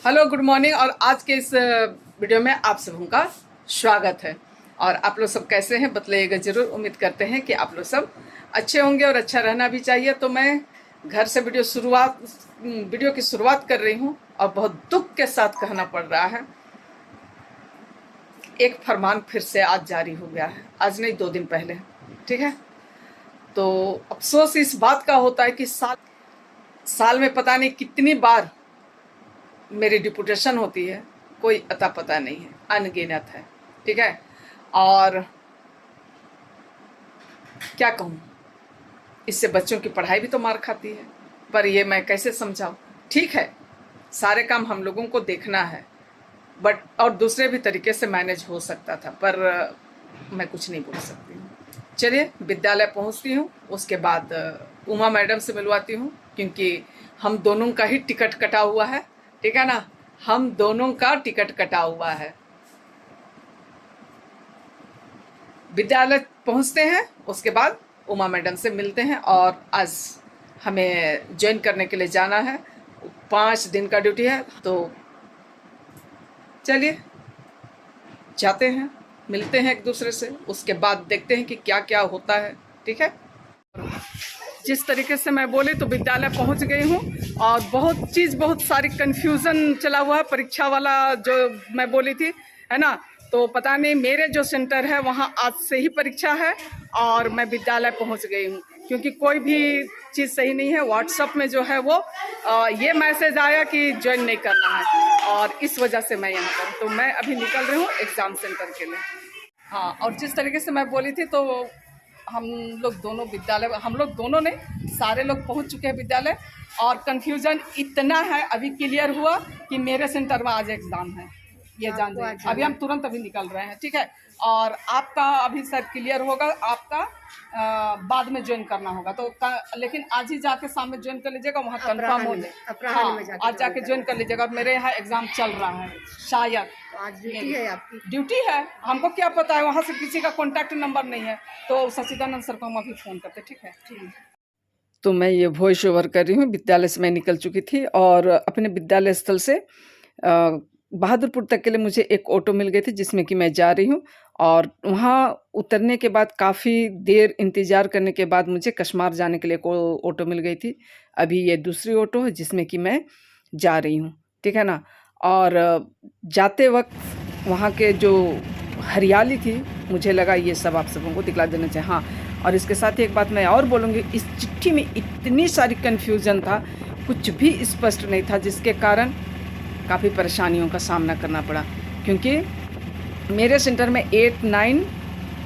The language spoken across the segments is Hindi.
Hello, good morning. और आज के इस वीडियो में आप सबों का स्वागत है। और आप लोग सब कैसे हैं बतलाइएगा ज़रूर। उम्मीद करते हैं कि आप लोग सब अच्छे होंगे और अच्छा रहना भी चाहिए। तो मैं घर से वीडियो की शुरुआत कर रही हूं और बहुत दुख के साथ कहना पड़ रहा है, एक फरमान फिर से आज जारी हो गया है। आज नहीं, 2 दिन पहले, ठीक है। तो अफसोस इस बात का होता है कि साल में पता नहीं कितनी बार मेरी डिपुटेशन होती है, कोई अता पता नहीं है, अनगिनत है, ठीक है। और क्या कहूँ, इससे बच्चों की पढ़ाई भी तो मार खाती है। पर ये मैं कैसे समझाऊँ। ठीक है, सारे काम हम लोगों को देखना है, बट और दूसरे भी तरीके से मैनेज हो सकता था, पर मैं कुछ नहीं बोल सकती हूँ। चलिए, विद्यालय पहुँचती हूँ, उसके बाद उमा मैडम से मिलवाती हूँ, क्योंकि हम दोनों का ही टिकट कटा हुआ है, ठीक है ना। हम दोनों का टिकट कटा हुआ है। विद्यालय पहुंचते हैं, उसके बाद उमा मैडम से मिलते हैं। और आज हमें ज्वाइन करने के लिए जाना है, 5 दिन का ड्यूटी है। तो चलिए जाते हैं, मिलते हैं एक दूसरे से, उसके बाद देखते हैं कि क्या क्या होता है, ठीक है। जिस तरीके से मैं बोली तो विद्यालय पहुंच गई हूँ और बहुत सारी कन्फ्यूज़न चला हुआ है। परीक्षा वाला जो मैं बोली थी, है ना, तो पता नहीं मेरे जो सेंटर है वहाँ आज से ही परीक्षा है और मैं विद्यालय पहुँच गई हूँ, क्योंकि कोई भी चीज़ सही नहीं है। व्हाट्सएप में जो है वो ये मैसेज आया कि ज्वाइन नहीं करना है, और इस वजह से मैं यहाँ पर, तो मैं अभी निकल रही हूँ एग्ज़ाम सेंटर के लिए। हाँ, और जिस तरीके से मैं बोली थी तो हम लोग दोनों ने सारे लोग पहुंच चुके हैं विद्यालय। और कन्फ्यूज़न इतना है, अभी क्लियर हुआ कि मेरे सेंटर में आज एग्ज़ाम है, ये जान जाइए। अभी हम तुरंत निकल रहे हैं, ठीक है। और आपका अभी सर क्लियर होगा, आपका बाद में ज्वाइन करना होगा। तो लेकिन आज ही जाके शाम में ज्वाइन कर लीजिएगा, वहाँ कंफर्म हो जाए। हाँ, आज जाके ज्वाइन कर लीजिएगा। और मेरे यहाँ एग्ज़ाम चल रहा है, शायद आज ड्यूटी है, आपकी ड्यूटी है। हमको क्या पता है, वहाँ से किसी का कॉन्टैक्ट नंबर नहीं है, तो सचिदानंद सर को हम अभी फ़ोन करते, ठीक है। तो मैं ये वॉइस ओवर कर रही हूँ। विद्यालय से मैं निकल चुकी थी और अपने विद्यालय स्थल से बहादुरपुर तक के लिए मुझे एक ऑटो मिल गई थी, जिसमें कि मैं जा रही हूँ। और वहाँ उतरने के बाद काफ़ी देर इंतज़ार करने के बाद मुझे कश्मार जाने के लिए एक ऑटो मिल गई थी। अभी ये दूसरी ऑटो है जिसमें कि मैं जा रही हूँ, ठीक है ना। और जाते वक्त वहाँ के जो हरियाली थी, मुझे लगा ये सब आप सबों को दिखला देना चाहिए। हाँ, और इसके साथ ही एक बात मैं और बोलूँगी, इस चिट्ठी में इतनी सारी कन्फ्यूज़न था, कुछ भी स्पष्ट नहीं था, जिसके कारण काफ़ी परेशानियों का सामना करना पड़ा। क्योंकि मेरे सेंटर में 8, 9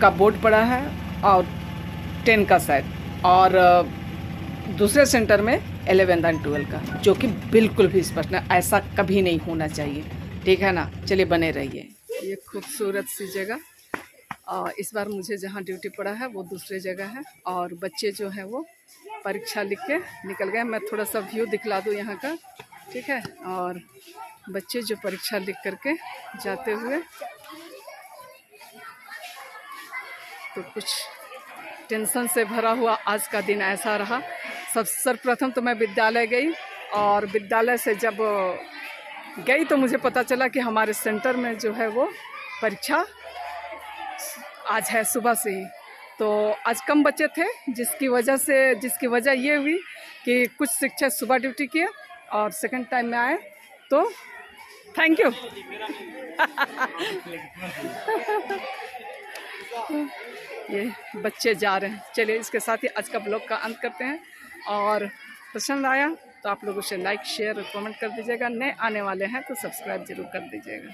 का बोर्ड पड़ा है और 10 का शायद, और दूसरे सेंटर में 11 और 12 का, जो कि बिल्कुल भी स्पष्ट नहीं। ऐसा कभी नहीं होना चाहिए, ठीक है ना। चलिए, बने रहिए। ये खूबसूरत सी जगह, और इस बार मुझे जहाँ ड्यूटी पड़ा है वो दूसरी जगह है, और बच्चे जो हैं वो परीक्षा लिख के निकल गए। मैं थोड़ा सा व्यू दिखला दूँ यहाँ का, ठीक है। और बच्चे जो परीक्षा लिख करके जाते हुए, तो कुछ टेंशन से भरा हुआ आज का दिन ऐसा रहा। सर्वप्रथम तो मैं विद्यालय गई, और विद्यालय से जब गई तो मुझे पता चला कि हमारे सेंटर में जो है वो परीक्षा आज है सुबह से ही। तो आज कम बच्चे थे, जिसकी वजह ये हुई कि कुछ शिक्षक सुबह ड्यूटी किए और सेकंड टाइम में आए। तो थैंक यू। ये बच्चे जा रहे हैं। चलिए, इसके साथ ही आज का ब्लॉग का अंत करते हैं। और पसंद आया तो आप लोग उसे लाइक, शेयर और कमेंट कर दीजिएगा। नए आने वाले हैं तो सब्सक्राइब जरूर कर दीजिएगा।